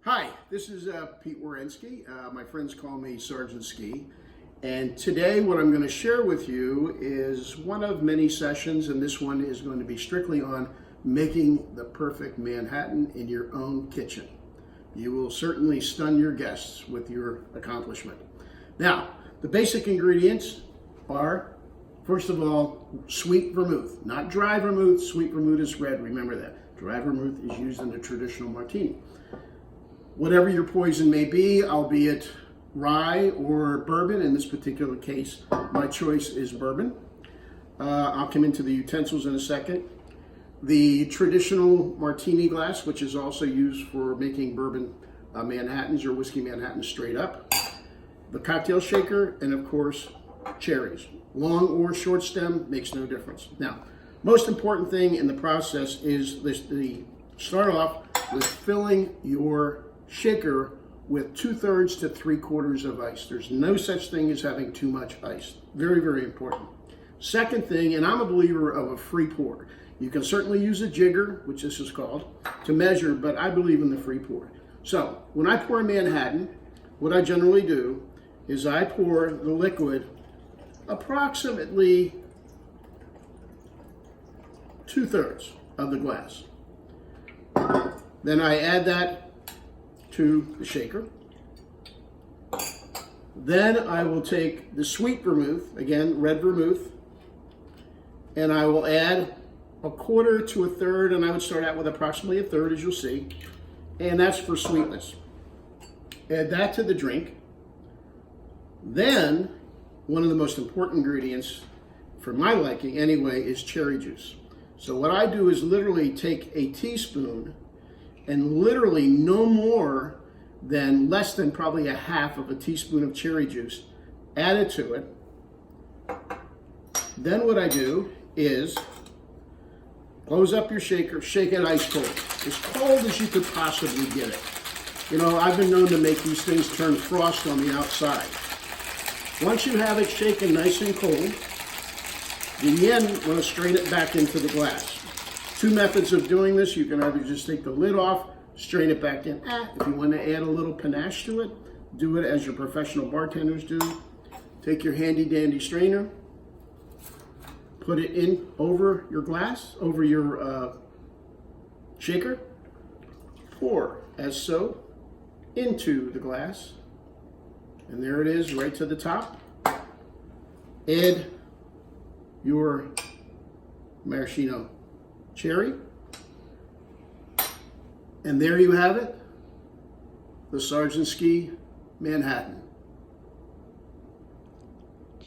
Hi, this is Pete Wierenski. My friends call me Sgt Ski. And today what I'm going to share with you is one of many sessions, and this one is going to be strictly on making the perfect Manhattan in your own kitchen. You will certainly stun your guests with your accomplishment. Now, the basic ingredients are, first of all, sweet vermouth. Not dry vermouth. Sweet vermouth is red, remember that. Dry vermouth is used in a traditional martini. Whatever your poison may be, albeit rye or bourbon, in this particular case, my choice is bourbon. I'll come into the utensils in a second. The traditional martini glass, which is also used for making bourbon Manhattans or whiskey Manhattans straight up. The cocktail shaker, and of course, cherries. Long or short stem makes no difference. Now, most important thing in the process is start off with filling your shaker with 2/3 to 3/4 of ice. There's no such thing as having too much ice. Very, very important. Second thing, and I'm a believer of a free pour. You can certainly use a jigger, which this is called, to measure, but I believe in the free pour. So when I pour a Manhattan, what I generally do is I pour the liquid approximately 2/3 of the glass. Then I add that to the shaker. Then I will take the sweet vermouth, again, red vermouth, and I will add 1/4 to 1/3, and I would start out with approximately 1/3, as you'll see, and that's for sweetness. Add that to the drink. Then, one of the most important ingredients, for my liking anyway, is cherry juice. So what I do is literally take a teaspoon and literally no more than less than probably 1/2 of a teaspoon of cherry juice, add it to it. Then what I do is close up your shaker, shake it ice cold, as cold as you could possibly get it. You know, I've been known to make these things turn frost on the outside. Once you have it shaken nice and cold, you then want to strain it back into the glass. Two methods of doing this. You can either just take the lid off, strain it back in. If you want to add a little panache to it, do it as your professional bartenders do. Take your handy dandy strainer, put it in over your glass, over your shaker, pour as so into the glass, and there it is right to the top. Add your maraschino cherry, and there you have it, the Sgt Ski Manhattan.